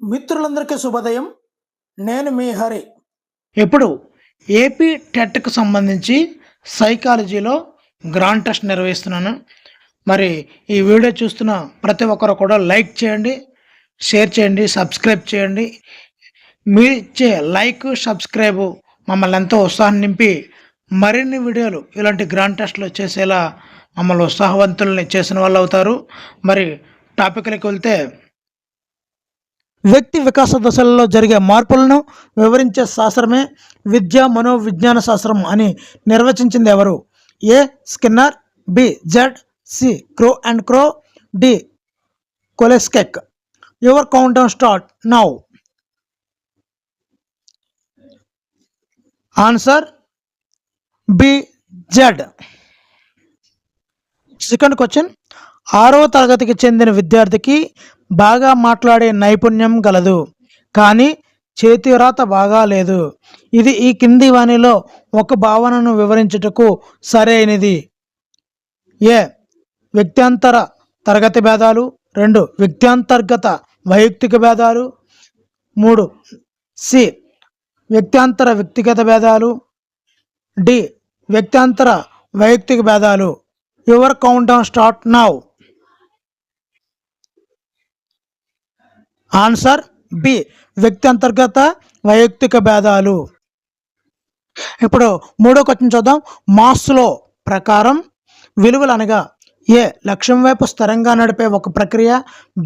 మిత్రులందరికీ శుభోదయం. నేను మీ హరి. ఇప్పుడు ఏపీ టెట్‌కి సంబంధించి సైకాలజీలో గ్రాండ్ టెస్ట్ నిర్వహిస్తున్నాను. మరి ఈ వీడియో చూస్తున్న ప్రతి ఒక్కరు కూడా లైక్ చేయండి, షేర్ చేయండి, సబ్స్క్రైబ్ చేయండి. మీరిచ్చే లైక్, సబ్స్క్రైబ్ మమ్మల్ని ఎంతో ఉత్సాహం నింపి మరిన్ని వీడియోలు ఇలాంటి గ్రాండ్ టెస్ట్‌లు చేసేలా మమ్మల్ని ఉత్సాహవంతుల్ని చేసిన వాళ్ళు అవుతారు. మరి టాపిక్‌లోకి వెళ్తే వ్యక్తి వికాస దశలలో జరిగే మార్పులను వివరించే శాస్త్రమే విద్యా మనోవిజ్ఞాన శాస్త్రం అని నిర్వచించింది ఎవరు? ఏ స్కిన్నర్, బి జెడ్, C Crow and Crow, D కొలెస్కెక్. Your count down start now. Answer B జెడ్. సెకండ్ క్వశ్చన్, 6వ తరగతికి చెందిన విద్యార్థికి బాగా మాట్లాడే నైపుణ్యం గలదు, కానీ చేతివ్రాత బాగా లేదు. ఇది ఈ కింది వానిలో ఒక భావనను వివరించుటకు సరైనది. ఏ వ్యక్త్యంతర తరగతి భేదాలు, 2 వ్యక్త్యంతర్గత వైయక్తిక భేదాలు, 3 సి వ్యక్త్యంతర వ్యక్తిగత భేదాలు, డి వ్యక్త్యంతర వైయక్తిక భేదాలు. Your count down start now. Answer B వ్యక్తి అంతర్గత వైయక్తిక భేదాలు. ఇప్పుడు 3వ క్వశ్చన్ చూద్దాం. మాస్లో ప్రకారం విలువలు అనగా ఏ లక్ష్యం వైపు స్థిరంగా నడిపే ఒక ప్రక్రియ,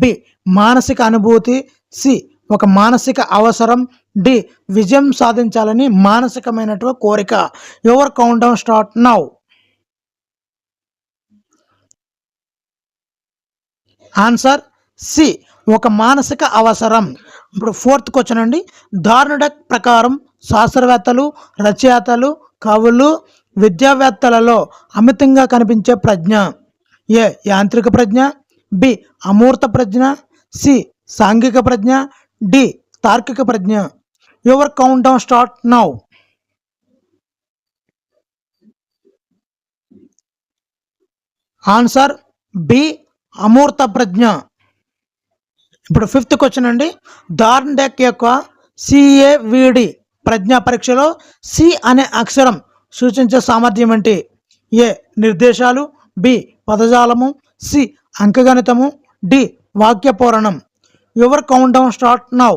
బి మానసిక అనుభూతి, సి ఒక మానసిక అవసరం, డి విజయం సాధించాలని మానసికమైనటువంటి కోరిక. Your count down start now. Answer C ఒక మానసిక అవసరం. ఇప్పుడు 4th క్వశ్చన్ అండి. థార్న్డక్ ప్రకారం శాస్త్రవేత్తలు, రచయితలు, కవులు, విద్యావేత్తలలో అమితంగా కనిపించే ప్రజ్ఞ. ఏ యాంత్రిక ప్రజ్ఞ, బి అమూర్త ప్రజ్ఞ, సి సాంఘిక ప్రజ్ఞ, డి తార్కిక ప్రజ్ఞ. Your count down start now. Answer B అమూర్త ప్రజ్ఞ. ఇప్పుడు 5th క్వశ్చన్ అండి. థార్న్డక్ యొక్క సిఏవిడి ప్రజ్ఞా పరీక్షలో సి అనే అక్షరం సూచించే సామర్థ్యం ఏంటి? ఏ నిర్దేశాలు, బి పదజాలము, సి అంకగణితము, డి వాక్య పూరణం. Your count down start now.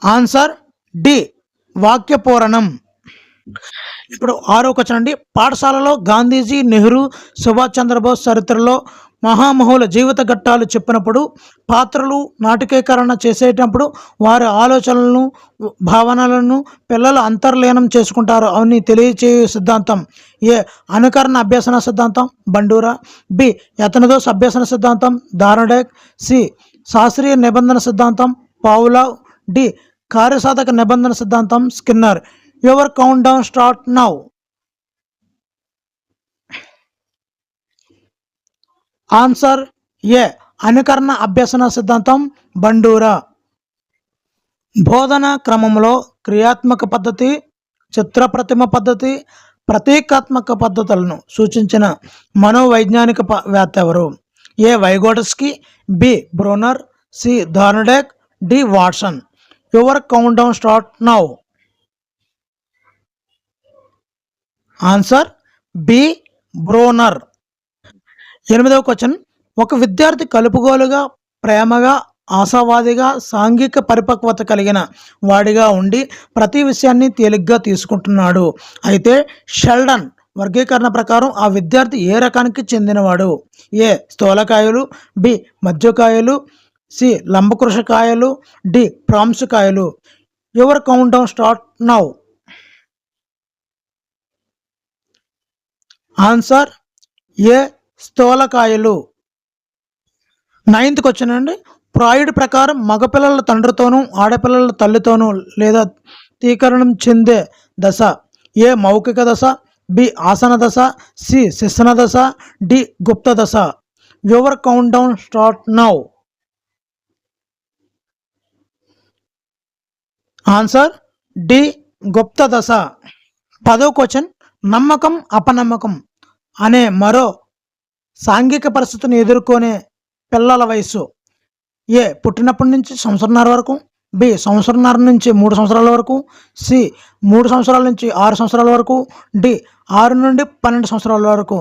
Answer D వాక్య పూరణం. ఇప్పుడు 6వ క్వశ్చన్ అండి. పాఠశాలలో గాంధీజీ, నెహ్రూ, సుభాష్ చంద్రబోస్ చరిత్రలో మహామహుల జీవిత ఘట్టాలు చెప్పినప్పుడు పాత్రలు నాటకీకరణ చేసేటప్పుడు వారి ఆలోచనలను, భావనలను పిల్లలు అంతర్లీనం చేసుకుంటారు అని తెలియచేయు సిద్ధాంతం. ఏ అనుకరణ అభ్యసన సిద్ధాంతం బండూరా, బి యతనదోస్ అభ్యసన సిద్ధాంతం థార్న్డక్, సి శాస్త్రీయ నిబంధన సిద్ధాంతం పావ్లావ్, డి కార్యసాధక నిబంధన సిద్ధాంతం Skinner. Your count down start now. Answer A అనుకరణ అభ్యసన సిద్ధాంతం బండూరా. బోధన క్రమంలో క్రియాత్మక పద్ధతి, చిత్రప్రతిమ పద్ధతి, ప్రతీకాత్మక పద్ధతులను సూచించిన మనోవైజ్ఞానిక వేత్త ఎవరు? A Vygotsky, B Bruner, C Thorndike, D Watson. Your count down start now. Answer B Bruner. 8వ క్వశ్చన్. ఒక విద్యార్థి కలుపుగోలుగా, ప్రేమగా, ఆశావాదిగా, సాంఘిక పరిపక్వత కలిగిన వాడిగా ఉండి ప్రతి విషయాన్ని తేలిగ్గా తీసుకుంటున్నాడు. అయితే షెల్డన్ వర్గీకరణ ప్రకారం ఆ విద్యార్థి ఏ రకానికి చెందినవాడు? ఏ స్థూలకాయలు, బి మధ్యకాయలు, సి లంబకృషకాయలు, డి ప్రాంశకాయలు. Your count down start now. Answer A స్థూలకాయలు. 9th క్వశ్చన్ అండి. ఫ్రాయిడ్ ప్రకారం మగపిల్లల తండ్రితోనూ, ఆడపిల్లల తల్లితోనూ లేదా తీకరణం చెందే దశ. ఏ మౌఖిక దశ, బి ఆసన దశ, సి శిశన దశ, డి గుప్త దశ. Your count down start now. Answer D గుప్త దశ. 10వ క్వశ్చన్. నమ్మకం, అపనమ్మకం అనే మరో సాంఘిక పరిస్థితిని ఎదుర్కొనే పిల్లల వయసు. ఏ పుట్టినప్పటి నుంచి సంవత్సరంన్నర వరకు, బి సంవత్సరంన్నర నుంచి 3 సంవత్సరాల వరకు, సి 3 సంవత్సరాల నుంచి 6 సంవత్సరాల వరకు, డి 6 నుండి 12 సంవత్సరాల వరకు.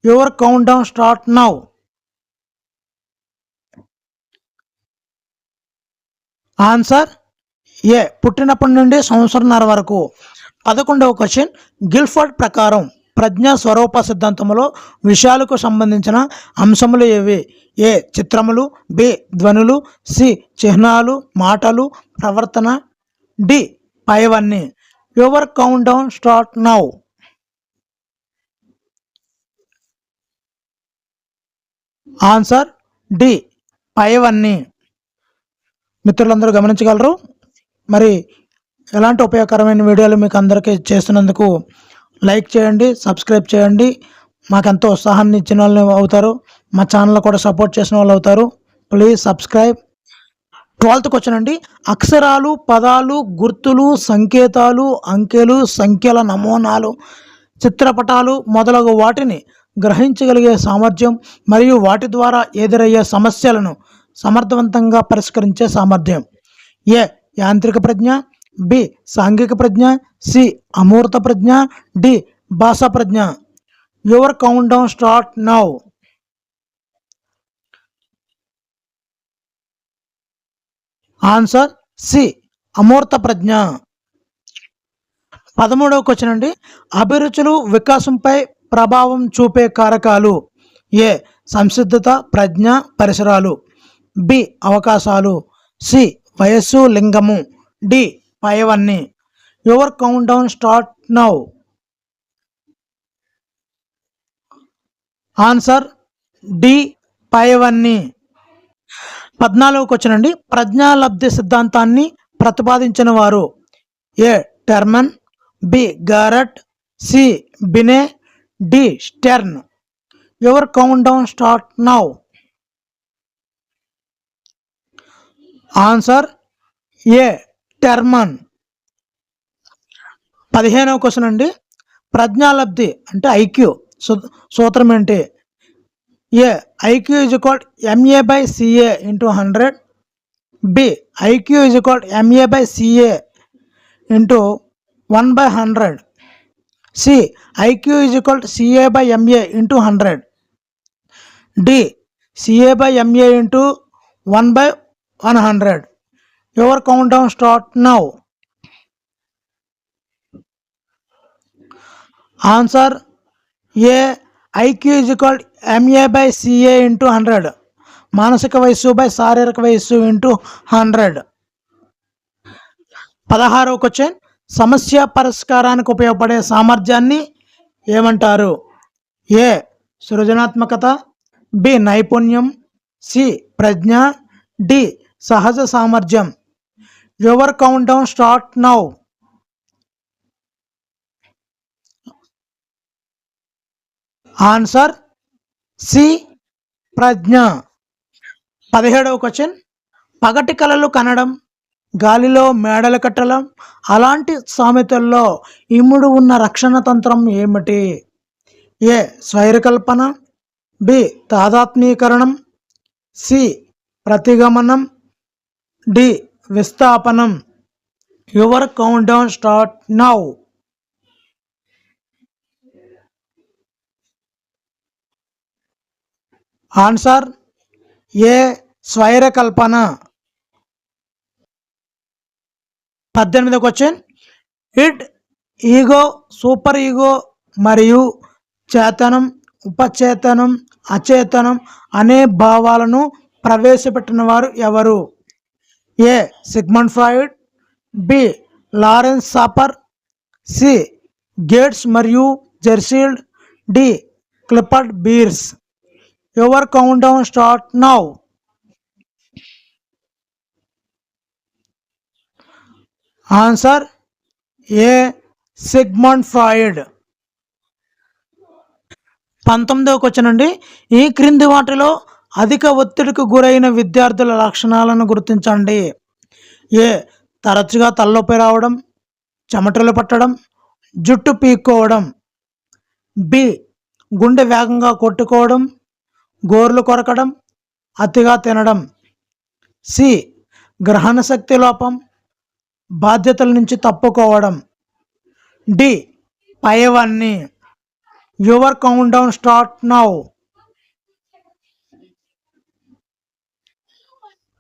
Your count down start now. Answer A పుట్టినప్పటి నుండి సంవత్సరంన్నర వరకు. 11వ క్వశ్చన్, గిల్ఫర్డ్ ప్రకారం ప్రజ్ఞా స్వరూప సిద్ధాంతంలో విషయాలకు సంబంధించిన అంశములు ఏవి? ఏ చిత్రములు, బి ధ్వనులు, సి చిహ్నాలు, మాటలు, ప్రవర్తన, డి పైవన్నీ. Your count down start now. Answer D పైవన్నీ. మిత్రులందరూ గమనించగలరు. మరి ఎలాంటి ఉపయోగకరమైన వీడియోలు మీకు అందరికీ చేస్తున్నందుకు లైక్ చేయండి, సబ్స్క్రైబ్ చేయండి. మాకెంతో ఉత్సాహాన్ని ఇచ్చిన వాళ్ళు అవుతారు. మా ఛానల్ కూడా సపోర్ట్ చేసిన వాళ్ళు అవుతారు. Please subscribe. 12th క్వశ్చన్ అండి, అక్షరాలు, పదాలు, గుర్తులు, సంకేతాలు, అంకెలు, సంఖ్యల నమూనాలు, చిత్రపటాలు మొదలగు వాటిని గ్రహించగలిగే సామర్థ్యం మరియు వాటి ద్వారా ఎదురయ్యే సమస్యలను సమర్థవంతంగా పరిష్కరించే సామర్థ్యం. ఏ యాంత్రిక ప్రజ్ఞ, బి సాంఘిక ప్రజ్ఞ, సి అమూర్త ప్రజ్ఞ, డి భాషా ప్రజ్ఞ. Your count down start now. Answer C అమూర్త ప్రజ్ఞ. 13వ క్వశ్చన్ అండి, అభిరుచులు వికాసంపై ప్రభావం చూపే కారకాలు. ఏ సంసిద్ధత, ప్రజ్ఞ, పరిసరాలు, బి అవకాశాలు, సి వయస్సు, లింగము, డి పైవన్నీ. Your count down start now. Answer D పైవన్నీ. 14వ క్వశ్చన్ అండి, ప్రజ్ఞాలబ్ధి సిద్ధాంతాన్ని ప్రతిపాదించిన వారు. A Terman, B Garrett, C Binet, D Stern. Your count down start now. Answer A Terman. 15వ క్వశ్చన్ అండి, ప్రజ్ఞాలబ్ధి అంటే ఐక్యూ సూత్రం ఏంటి? A IQ is equal MA by CA into 100, B IQ is equal MA by CA into 1/100, C IQ is equal CA by MA into 100, D CA by MA into 1/100. Your count down start now. Answer A IQ is equal MA by CA into 100, మానసిక వయస్సు by శారీరక వయస్సు into 100. 16వ question, సమస్య పరిష్కారానికి ఉపయోగపడే సామర్థ్యాన్ని ఏమంటారు? ఏ సృజనాత్మకత, బి నైపుణ్యం, సి ప్రజ్ఞ, డి సహజ సామర్థ్యం. Your count down start now. Answer C ప్రజ్ఞ. 17వ క్వశ్చన్, పగటి కలలు కనడం, గాలిలో మేడలు కట్టడం అలాంటి సామెతల్లో ఇముడు ఉన్న రక్షణ తంత్రం ఏమిటి? ఏ స్వైరకల్పన, బి తాదాత్మీకరణం, సి ప్రతిగమనం, డి విస్థాపనం. Your count down start now. Answer A స్వైరకల్పన. 18వ question, id ego, super ego మరియు చేతనం, ఉపచేతనం, అచేతనం అనే భావాలను ప్రవేశపెట్టిన వారు ఎవరు? A Sigmund Freud, B Lawrence Shaffer, C Gates మరియు Jersild, D Clifford Beers. Your count down start now. Answer A Sigmund Freud. 19వ క్వశ్చన్ అండి, ఈ క్రింది వాటిలో అధిక ఒత్తిడికి గురైన విద్యార్థుల లక్షణాలను గుర్తించండి. ఏ తరచుగా తలనొప్పి రావడం, చెమటలు పట్టడం, జుట్టు పీక్కోవడం, బి గుండె వేగంగా కొట్టుకోవడం, గోర్లు కొరకడం, అతిగా తినడం. సి గ్రహణ శక్తి లోపం, బాధ్యతల నుంచి తప్పుకోవడం. డి పైవన్నీ. Your count down start now.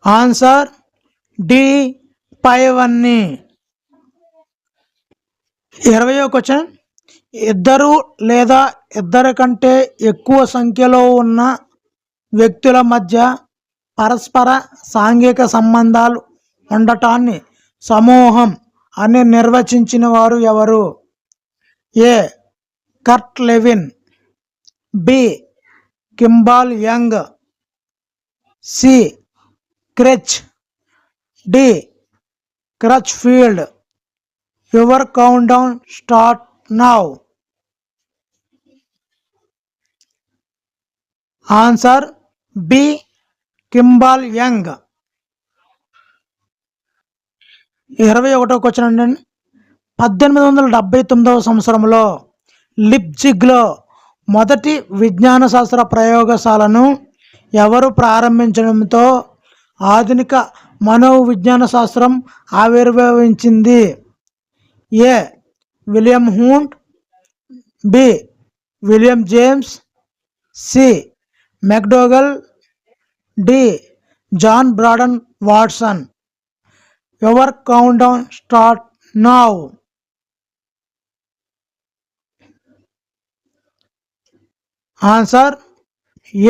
Answer D పైవన్నీ. 20వ క్వశ్చన్. ఇద్దరు లేదా ఇద్దరి కంటే ఎక్కువ సంఖ్యలో ఉన్న వ్యక్తుల మధ్య పరస్పర సాంఘిక సంబంధాలు ఉండటాన్ని సమూహం అని నిర్వచించిన వారు ఎవరు? A Kurt Lewin, B Kimball Young, C Krech, D Crutchfield. Your count down start now. Answer B Kimball Young. 21వ క్వశ్చన్ అండి. 1879వ సంవత్సరంలో లిప్జిగ్లో మొదటి విజ్ఞాన శాస్త్ర ప్రయోగశాలను ఎవరు ప్రారంభించడంతో ఆధునిక మనోవిజ్ఞాన శాస్త్రం ఆవిర్భవించింది? A William Wundt, B William James, C McDougall, D John Broadus Watson. Your count down start now. Answer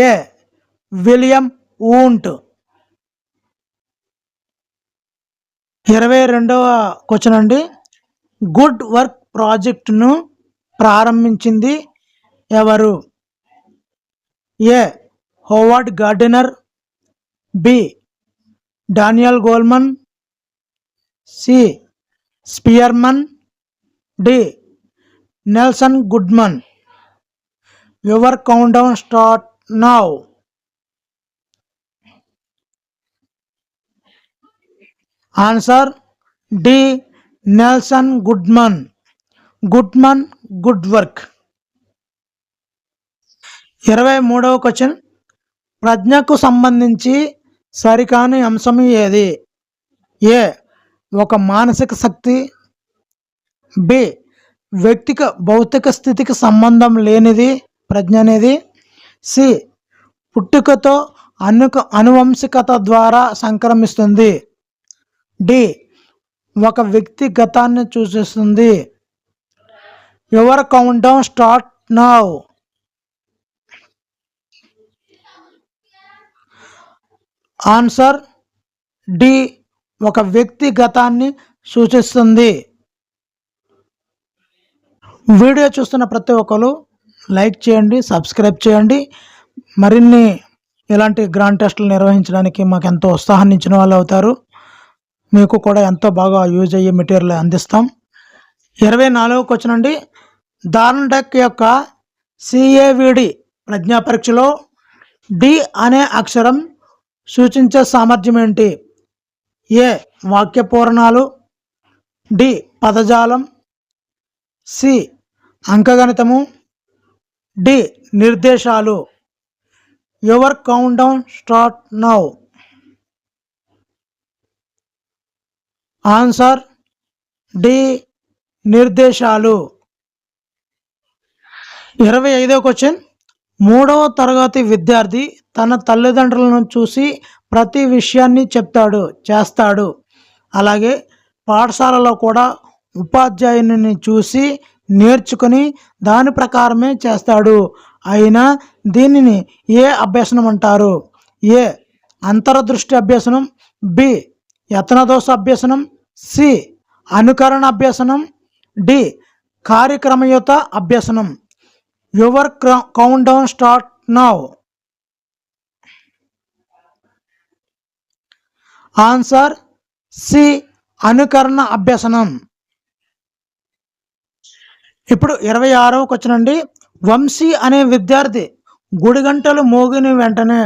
A William Wundt. 22వ క్వశ్చన్ అండి. గుడ్ వర్క్ ప్రాజెక్టును ప్రారంభించింది ఎవరు? A Howard Gardner, B Daniel Goleman, C Spearman, D Nelson Goodman. Your count down start now. Answer D Nelson Goodman. Good work. 23వ question. ప్రజ్ఞకు సంబంధించి సరికాని అంశం ఏది? ఏ ఒక మానసిక శక్తి, బి వ్యక్తిక భౌతిక స్థితికి సంబంధం లేనిది ప్రజ్ఞ అనేది, సి పుట్టుకతో అనువంశికత ద్వారా సంక్రమిస్తుంది, డి ఒక వ్యక్తి గతాన్ని సూచిస్తుంది. Your count down start now. Answer D ఒక వ్యక్తి గతాన్ని సూచిస్తుంది. వీడియో చూస్తున్న ప్రతి ఒక్కరు లైక్ చేయండి, సబ్స్క్రైబ్ చేయండి. మరిన్ని ఇలాంటి గ్రాండ్ టెస్టులు నిర్వహించడానికి మాకు ఎంతో ఉత్సాహాన్ని ఇచ్చిన వాళ్ళు అవుతారు. మీకు కూడా ఎంతో బాగా యూజ్ అయ్యే మెటీరియల్ అందిస్తాం. 24వ క్వశ్చన్ అండి. దార్న్డక్ యొక్క సిఏవిడి ప్రజ్ఞా పరీక్షలో డి అనే అక్షరం సూచించే సామర్థ్యం ఏంటి? ఏ వాక్య పూరణాలు, డి పదజాలం, సి అంకగణితము, డి నిర్దేశాలు. Your count down start now. Answer D నిర్దేశాలు. 25వ క్వశ్చన్. 3వ తరగతి విద్యార్థి తన తల్లిదండ్రులను చూసి ప్రతి విషయాన్ని చేస్తాడు. అలాగే పాఠశాలలో కూడా ఉపాధ్యాయుని చూసి నేర్చుకుని దాని ప్రకారమే చేస్తాడు. అయినా దీనిని ఏ అభ్యసనం అంటారు? ఏ అంతర్దృష్టి అభ్యసనం, బి యత్నదోష అభ్యసనం, సి అనుకరణ అభ్యసనం, డి కార్యక్రమయుత అభ్యసనం. Your count down start now. Answer C అనుకరణ అభ్యసనం. ఇప్పుడు 26వ క్వశ్చన్ అండి. వంశీ అనే విద్యార్థి గుడి గంటలు మోగిన వెంటనే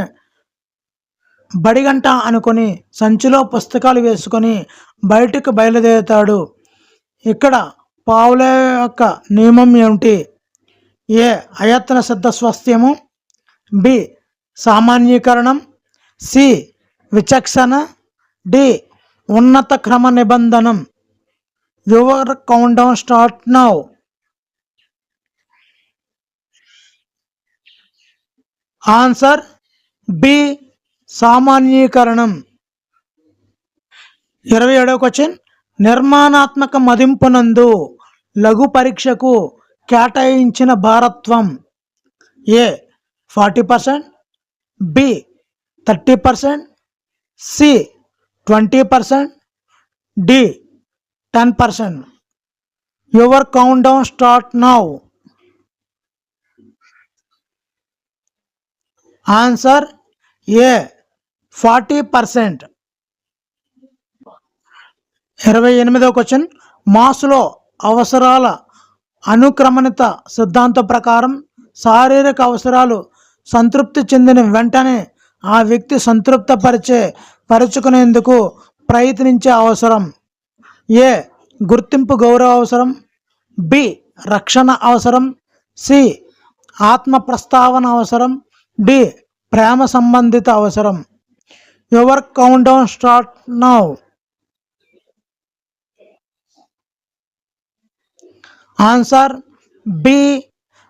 బడిగంట అనుకొని సంచిలో పుస్తకాలు వేసుకొని బయటకు బయలుదేరుతాడు. ఇక్కడ పావులే యొక్క నియమం ఏమిటి? ఏ అయత్న సిద్ధ స్వాస్థ్యము, బి సామాన్యీకరణం, సి విచక్షణ, డి ఉన్నత క్రమ నిబంధనం. Your count down start now. Answer B సామాన్యీకరణం. 27వ క్వశ్చన్, నిర్మాణాత్మక మదింపునందు లఘు పరీక్షకు కేటాయించిన భారత్వం. A 40%, B 30%, C 20%, D 10%. Your count down start now. Answer A 40%. 28వ క్వశ్చన్, మాస్లో అవసరాల అనుక్రమణిత సిద్ధాంతం ప్రకారం శారీరక అవసరాలు సంతృప్తి చెందిన వెంటనే ఆ వ్యక్తి పరుచుకునేందుకు ప్రయత్నించే అవసరం. ఏ గుర్తింపు గౌరవ అవసరం, బి రక్షణ అవసరం, సి ఆత్మ ప్రస్తావన అవసరం, డి ప్రేమ సంబంధిత అవసరం. Your count down start now. Answer B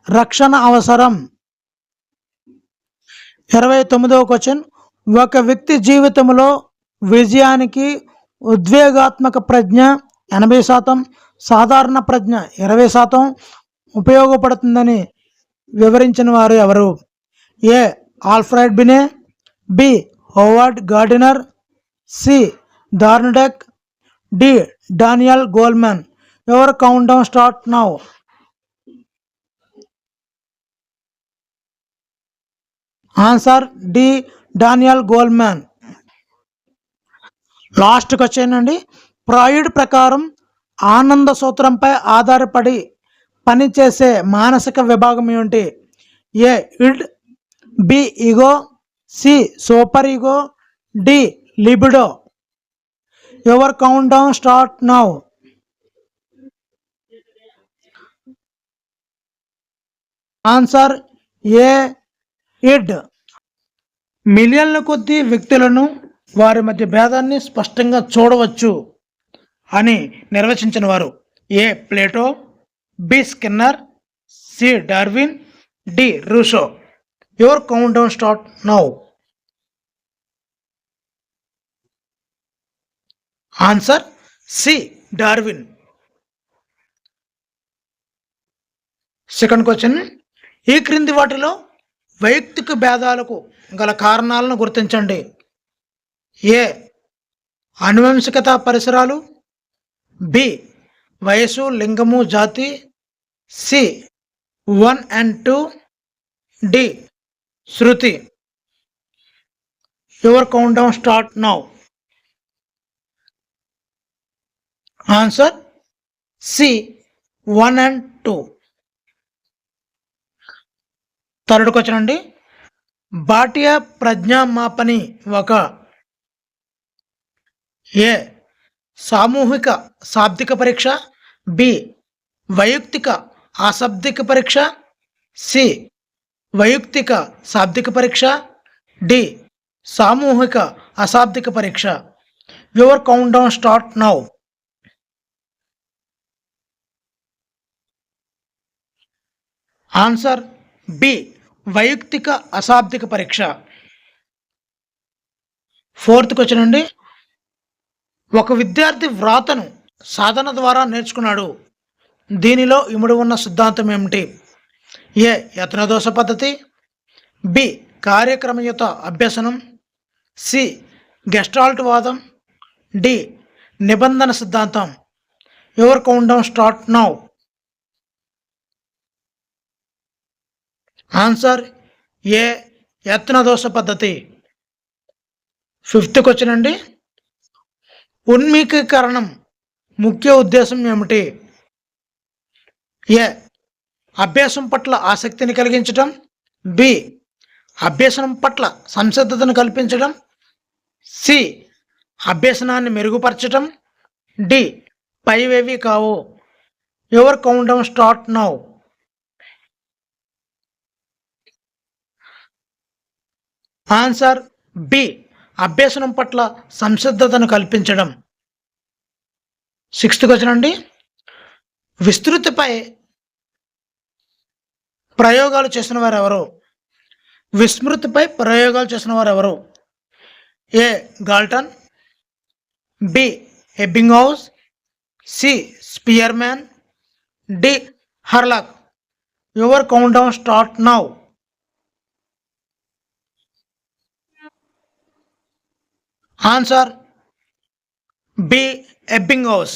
రక్షణ అవసరం. 29వ క్వశ్చన్, ఒక వ్యక్తి జీవితంలో విజయానికి ఉద్వేగాత్మక ప్రజ్ఞ 80%, సాధారణ ప్రజ్ఞ 20% ఉపయోగపడుతుందని వివరించిన వారు ఎవరు? A Alfred Binet, B Howard Gardner, C Thorndike, D Daniel Goleman. Your count down start now. Answer D Daniel Goleman. Last question అండి. ఫ్రాయిడ్ ప్రకారం ఆనంద సూత్రంపై ఆధారపడి పనిచేసే మానసిక విభాగం ఏమిటి? A id, B ego, C super ego, D libido. Your count down start now. Answer A id. మిలియన్ల కొద్ది వ్యక్తులను వారి మధ్య భేదాన్ని స్పష్టంగా చూడవచ్చు అని నిర్వచించిన వారు. A Plato, B Skinner, C Darwin, D Rousseau. Your count down start now. Answer C Darwin. Second question, ఈ క్రింది వాటిలో వైయక్తిక భేదాలకు గల కారణాలను గుర్తించండి. ఏ ఆనువంశికత పరిసరాలు, బి వయసు లింగము జాతి, సి 1 and 2, డి శృతి. Your count down start now. Answer C 1 and 2. Third question అండి. భాటియా ప్రజ్ఞామాపని ఒక ఏ సామూహిక శాబ్దిక పరీక్ష, బి వైయక్తిక అశాబ్దిక పరీక్ష, సి వైయక్తిక శాబ్దిక పరీక్ష, డి సామూహిక అశాబ్దిక పరీక్ష. Your count down start now. Answer B వైయక్తిక అశాబ్దిక పరీక్ష. ఫోర్త్ క్వశ్చన్ అండి. ఒక విద్యార్థి వ్రాతను సాధన ద్వారా నేర్చుకున్నాడు. దీనిలో ఇముడి ఉన్న సిద్ధాంతం ఏమిటి? ఏ యత్నదోష పద్ధతి, బి కార్యక్రమయుత అభ్యసనం, సి గెస్టాల్ట్ వాదం, డి నిబంధన సిద్ధాంతం. Your count down start now. Answer A యత్నదోష పద్ధతి. ఫిఫ్త్ క్వశ్చన్ అండి. ఉన్మీకీకరణం ముఖ్య ఉద్దేశం ఏమిటి? ఏ అభ్యాసం పట్ల ఆసక్తిని కలిగించడం, బి అభ్యసనం పట్ల సంసిద్ధతను కల్పించడం, సి అభ్యసనాన్ని మెరుగుపరచడం, డి పైవేవి కావు. Your count down start now. Answer B అభ్యసనం పట్ల సంసిద్ధతను కల్పించడం. 6th క్వశ్చన్ అండి, విస్తృతిపై ప్రయోగాలు చేసిన వారు ఎవరు? విస్మృతిపై ప్రయోగాలు చేసిన వారు ఎవరు? A Galton, B Ebbinghaus, C Spearman, D Hurlock. Your count down start now. Answer B Ebbinghaus.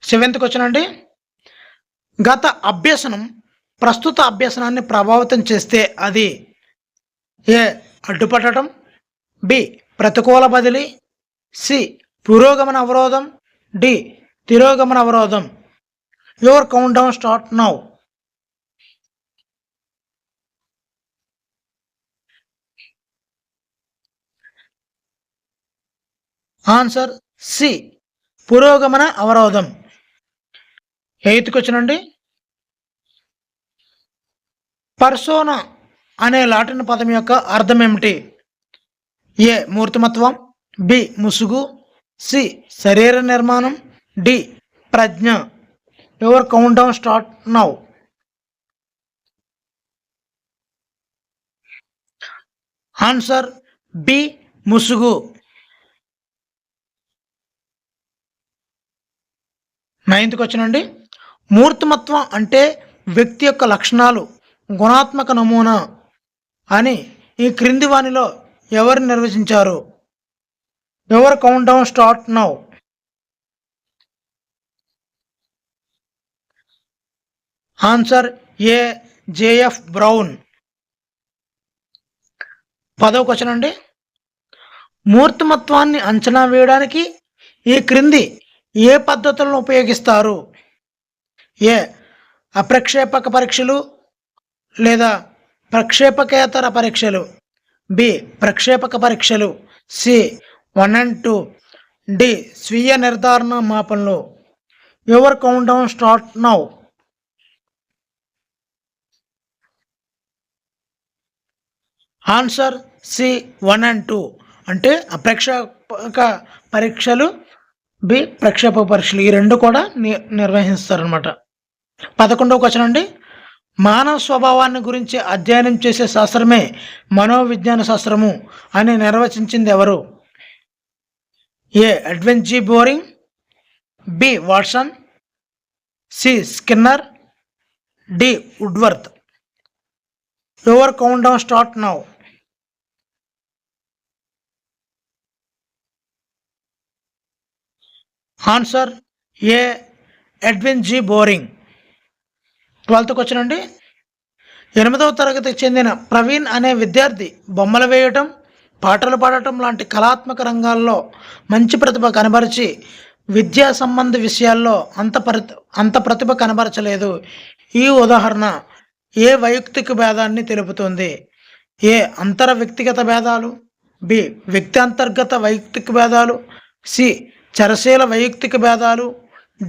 7th question అండి, గత అభ్యసనం ప్రస్తుత అభ్యసనాన్ని ప్రభావితం చేస్తే అది ఏ అడ్డుపట్టడం, బి ప్రతికూల బదిలీ, సి పురోగమన అవరోధం, డి తిరోగమన అవరోధం. Your count down start now. Answer C పురోగమన అవరోధం. 8th క్వశ్చన్ అండి, పర్సోనా అనే లాటిన్ పదం యొక్క అర్థం ఏమిటి? ఏ మూర్తిమత్వం, బి ముసుగు, సి శరీర నిర్మాణం, డి ప్రజ్ఞ. Your count down start now. Answer B ముసుగు. 9th క్వశ్చన్ అండి, మూర్తిమత్వం అంటే వ్యక్తి యొక్క లక్షణాలు గుణాత్మక నమూనా అని ఈ క్రింది వానిలో ఎవరు నిర్వచించారు? Your count down start now. Answer A JF brown. 10వ క్వశ్చన్ అండి, మూర్తిమత్వాన్ని అంచనా వేయడానికి ఈ క్రింది ఏ పద్ధతులను ఉపయోగిస్తారు? ఏ అప్రక్షేపక పరీక్షలు లేదా ప్రక్షేపకేతర పరీక్షలు, బి ప్రక్షేపక పరీక్షలు, సి 1 and 2, డి స్వీయ నిర్ధారణ మాపనలు. Your count down start now. Answer C 1 and 2 అంటే అప్రక్షేపక పరీక్షలు, బి ప్రక్షేపక పరీక్షలు, ఈ రెండు కూడా నిర్వహిస్తారనమాట. 11వ క్వశ్చన్ అండి, మానవ స్వభావాన్ని గురించి అధ్యయనం చేసే శాస్త్రమే మనోవిజ్ఞాన శాస్త్రము అని నిర్వచించింది ఎవరు? A Edwin G Boring, B Watson, C Skinner, D Woodworth. Your count down start now. Answer A Edwin G Boring. 12th question అండి, 8వ తరగతికి చెందిన ప్రవీణ్ అనే విద్యార్థి బొమ్మలు వేయటం, పాటలు పాడటం లాంటి కళాత్మక రంగాల్లో మంచి ప్రతిభ కనబరిచి విద్యా సంబంధ విషయాల్లో అంత ప్రతిభ కనబరచలేదు. ఈ ఉదాహరణ ఏ వైయక్తిక భేదాన్ని తెలుపుతుంది? ఏ అంతర వ్యక్తిగత భేదాలు, బి వ్యక్తి అంతర్గత వైయక్తిక భేదాలు, సి చరశీల వైయక్తిక భేదాలు,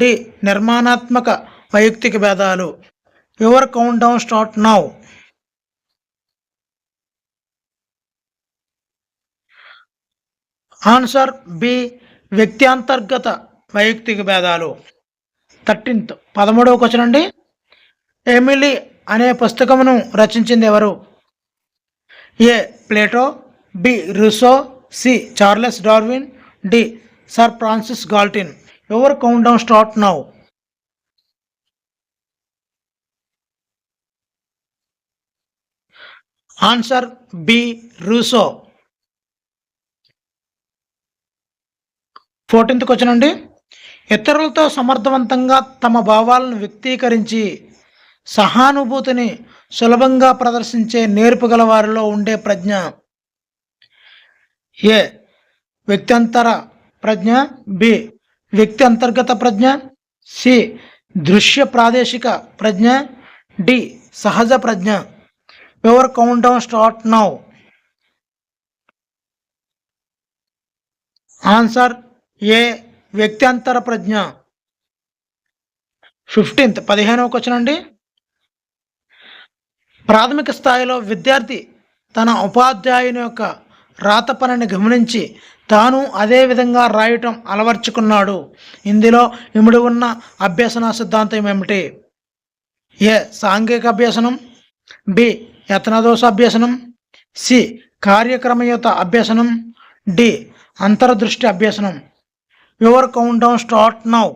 డి నిర్మాణాత్మక వైయక్తిక భేదాలు. Your count down start now. Answer B వ్యక్తి అంతర్గత వైయక్తిక భేదాలు. 13వ క్వశ్చన్ అండి, ఎమిలీ అనే పుస్తకమును రచించింది ఎవరు? A Plato, B Rousseau, C Charles Darwin, D sir Francis Galton. Your count down start now. Answer B Rousseau. 14th question అండి, ఇతరులతో సమర్థవంతంగా తమ భావాలను వ్యక్తీకరించి సహానుభూతిని సులభంగా ప్రదర్శించే నేర్పుగల వారిలో ఉండే ప్రజ్ఞ. ఏ వ్యక్త్యంతర ప్రజ్ఞ, బి వ్యక్తి అంతర్గత ప్రజ్ఞ, సి దృశ్య ప్రాదేశిక ప్రజ్ఞ, డి సహజ ప్రజ్ఞ. Your count down start now. Answer A వ్యక్త్యంతర ప్రజ్ఞ. 15వ క్వశ్చన్ అండి, ప్రాథమిక స్థాయిలో విద్యార్థి తన ఉపాధ్యాయుని యొక్క రాత పనిని గమనించి తాను అదే విధంగా రాయటం అలవర్చుకున్నాడు. ఇందులో ఇమిడి ఉన్న అభ్యసన సిద్ధాంతం ఏమిటి? ఏ సాంఘిక అభ్యసనం, బి యత్నదోష అభ్యసనం, సి కార్యక్రమయుత అభ్యసనం, డి అంతర్దృష్టి అభ్యసనం. Your count down start now.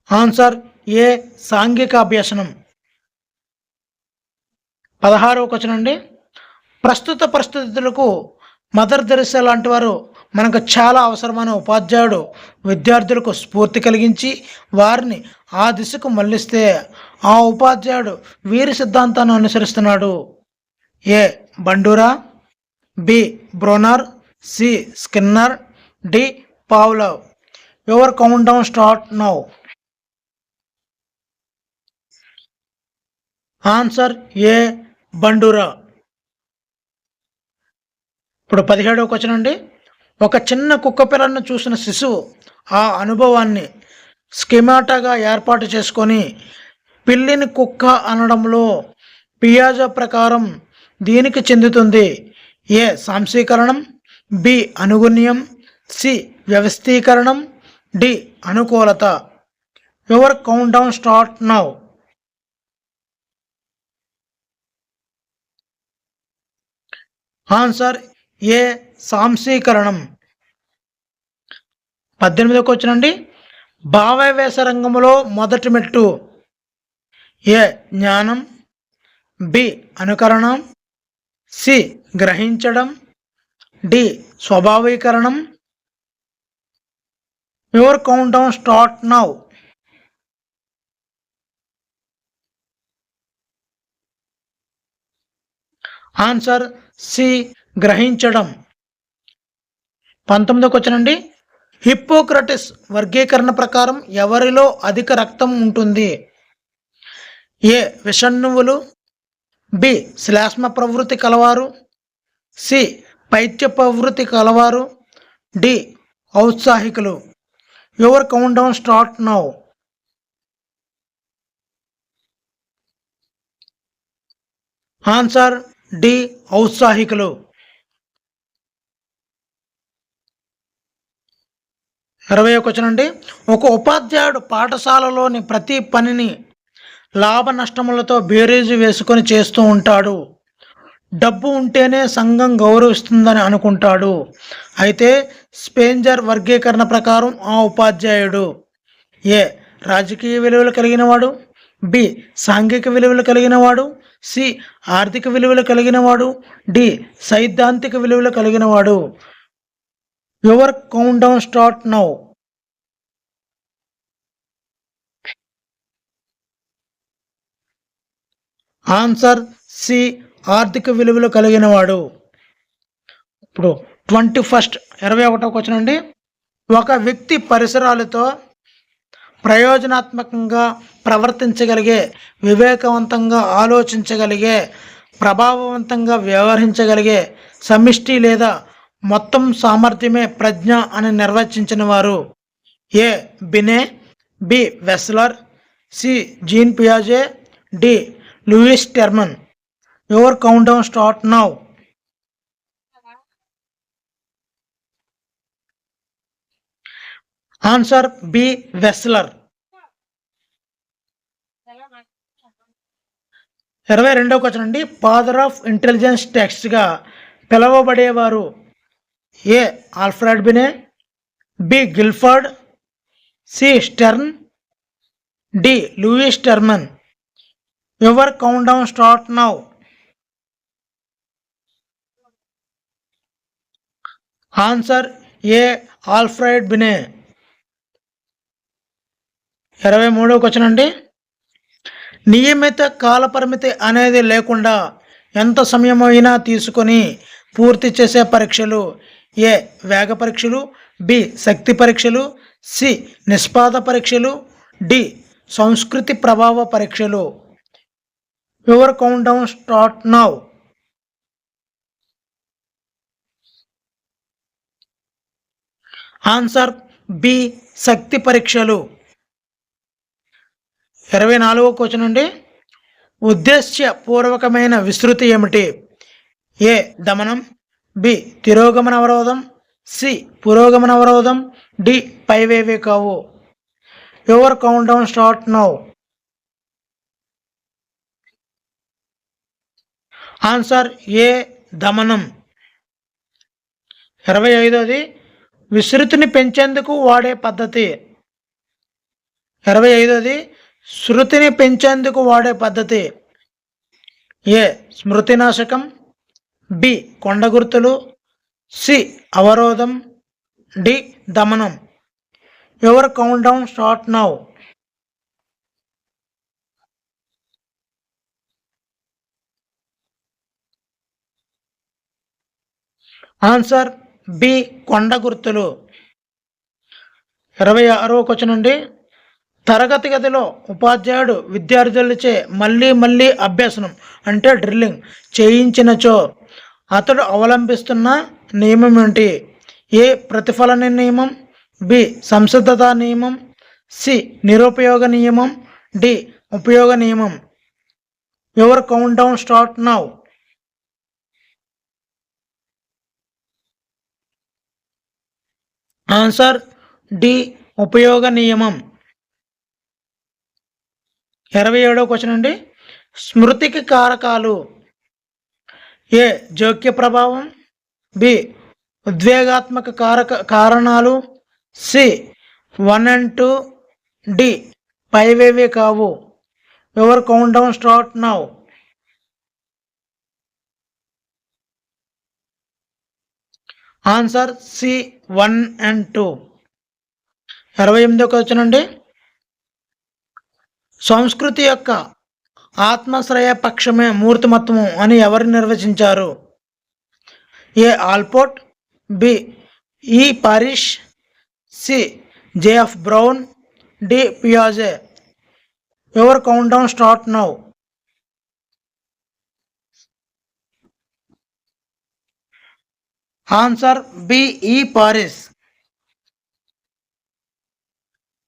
Answer A సాంఘిక అభ్యసనం. 16వ క్వశ్చన్ అండి. ప్రస్తుత పరిస్థితులకు మదర్ తెరెసా లాంటి వారు మనకు చాలా అవసరమైన ఉపాధ్యాయుడు విద్యార్థులకు స్ఫూర్తి కలిగించి వారిని ఆ దిశకు మళ్ళిస్తే ఆ ఉపాధ్యాయుడు వీరి సిద్ధాంతాన్ని అనుసరిస్తున్నాడు. A Bandura, B Bruner, C Skinner, D Pavlov. Your count down start now. Answer A Bandura. ఇప్పుడు 17వ క్వశ్చన్ అండి. ఒక చిన్న కుక్క పిల్లను చూసిన శిశువు ఆ అనుభవాన్ని స్కిమాటాగా ఏర్పాటు చేసుకొని పిల్లిని కుక్క అనడంలో పియాజా ప్రకారం దీనికి చెందుతుంది. ఏ సాంశీకరణం, బి అనుగుణ్యం, సి వ్యవస్థీకరణం, డి అనుకూలత. Your count down start now. Answer A సాంశీకరణం. 18వ క్వశ్చన్ అండి. భావావేశ రంగంలో మొదటి మెట్టు. ఏ జ్ఞానం, బి అనుకరణం, సి గ్రహించడం, డి స్వభావీకరణం. Your count down start now. Answer C గ్రహించడం. 19వ క్వశ్చన్ అండి. హిప్పోక్రటిస్ వర్గీకరణ ప్రకారం ఎవరిలో అధిక రక్తం ఉంటుంది? ఏ విషణ్ణువులు, బి శ్లేష్మ ప్రవృత్తి కలవారు, సి పైత్య ప్రవృత్తి కలవారు, డి ఔత్సాహికులు. Your count down start now. Answer D ఔత్సాహికులు. 20వ క్వశ్చన్ అండి. ఒక ఉపాధ్యాయుడు పాఠశాలలోని ప్రతి పనిని లాభ నష్టములతో బేరీజు వేసుకొని చేస్తూ ఉంటాడు. డబ్బు ఉంటేనే సంఘం గౌరవిస్తుందని అనుకుంటాడు. అయితే స్పెంజర్ వర్గీకరణ ప్రకారం ఆ ఉపాధ్యాయుడు ఏ రాజకీయ విలువలు కలిగినవాడు, బి సాంఘిక విలువలు కలిగినవాడు, సి ఆర్థిక విలువలు కలిగినవాడు, డి సైద్ధాంతిక విలువలు కలిగినవాడు. Your count down start now. Answer C ఆర్థిక విలువలు కలిగినవాడు. ఇప్పుడు 21వ క్వశ్చన్ అండి. ఒక వ్యక్తి పరిసరాలతో ప్రయోజనాత్మకంగా ప్రవర్తించగలిగే, వివేకవంతంగా ఆలోచించగలిగే, ప్రభావవంతంగా వ్యవహరించగలిగే సమిష్టి లేదా మొత్తం సామర్థ్యమే ప్రజ్ఞ అని నిర్వచించిన వారు A Binet, B Wechsler, C Jean పియాజే, D Lewis Terman. Your count down start now. Answer B Wechsler. 22వ క్వశ్చన్ అండి. ఫాదర్ ఆఫ్ ఇంటెలిజెన్స్ టెక్స్ట్గా పిలువబడేవారు A Alfred Binet, B Guilford, C Stern, D Lewis Terman. Your count down start now. Answer A Alfred Binet. 23వ question అండి. నియమిత కాలపరిమితి అనేది లేకుండా ఎంత సమయం అయినా తీసుకొని పూర్తి చేసే పరీక్షలు ఏ వేగ పరీక్షలు, బి శక్తి పరీక్షలు, సి నిష్పాద పరీక్షలు, డి సంస్కృతి ప్రభావ పరీక్షలు. Your count down start now. Answer B శక్తి పరీక్షలు. 24వ క్వశ్చన్ అండి, ఉద్దేశ్యపూర్వకమైన విస్తృతి ఏమిటి? ఏ దమనం, బి తిరోగమన అవరోధం, సి పురోగమన అవరోధం, డి పైవేవి కావు. Your count down start now. Answer A దమనం. 25వది, విస్తృతిని పెంచేందుకు వాడే పద్ధతి. 25వది, శృతిని పెంచేందుకు వాడే పద్ధతి. ఏ స్మృతినాశకం, బి కొండ గుర్తులు, సి అవరోధం, డి దమనం. Your count down start now. Answer B కొండ గుర్తులు. 26వ క్వశ్చన్ అండి, తరగతి గదిలో ఉపాధ్యాయుడు విద్యార్థులచే మళ్ళీ మళ్ళీ అభ్యసనం అంటే డ్రిల్లింగ్ చేయించినచో అతడు అవలంబిస్తున్న నియమం ఏంటి? ఏ ప్రతిఫలన నియమం, బి సంసిద్ధత నియమం, సి నిరుపయోగ నియమం, డి ఉపయోగ నియమం. Your count down start now. Answer D ఉపయోగ నియమం. 27వ క్వశ్చన్ అండి, స్మృతికి కారకాలు. ఏ జోక్య ప్రభావం, బి ఉద్వేగాత్మక కారణాలు, సి 1 and 2, డి పైవేవి కావు. Your count down start now. Answer C 1 and 2. 28వ క్వశ్చన్ అండి, సంస్కృతి యొక్క ఆత్మశ్రయ పక్షమే మూర్తిమత్వము అని ఎవరు నిర్వచించారు? A Allport, B E Parish, C J F Brown, D పియాజే. Your count down start now. Answer B E Paris.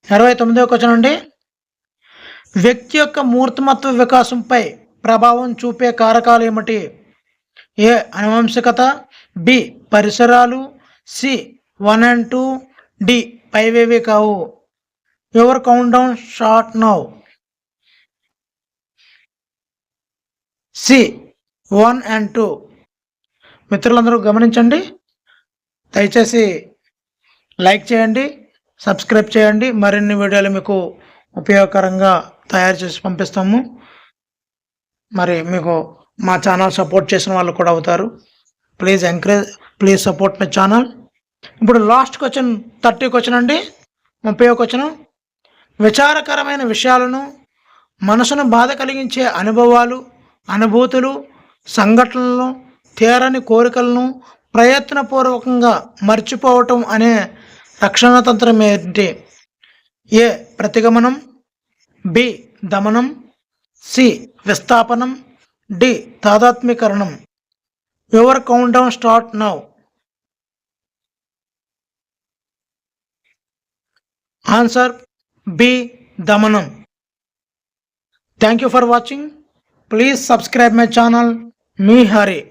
29వ క్వశ్చన్ అండి, వ్యక్తి యొక్క మూర్తిమత్వ వికాసంపై ప్రభావం చూపే కారకాలు ఏమిటి? ఏ అనువంశికత, బి పరిసరాలు, సి 1 and 2, డి పైవేవి కావు. Your count down start now. C 1 and 2. మిత్రులందరూ గమనించండి, దయచేసి లైక్ చేయండి, సబ్స్క్రైబ్ చేయండి. మరిన్ని వీడియోలు మీకు ఉపయోగకరంగా తయారు చేసి పంపిస్తాము. మరి మీకు మా ఛానల్ సపోర్ట్ చేసిన వాళ్ళు కూడా అవుతారు. Please support my channel. ఇప్పుడు లాస్ట్ క్వశ్చన్ 30 క్వశ్చన్ అండి, 30వ క్వశ్చన్, విచారకరమైన విషయాలను, మనసును బాధ కలిగించే అనుభవాలు, అనుభూతులు, సంఘటనలను, తీరని కోరికలను ప్రయత్నపూర్వకంగా మర్చిపోవటం అనే రక్షణ తంత్రం ఏంటి? ఏ ప్రతిగమనం, బి దమనం, సి విస్థాపనం, డి తాదాత్మ్యకరణం. Your count down start now. Answer B దమనం. Thank you for watching. Please subscribe my channel మీ హరి.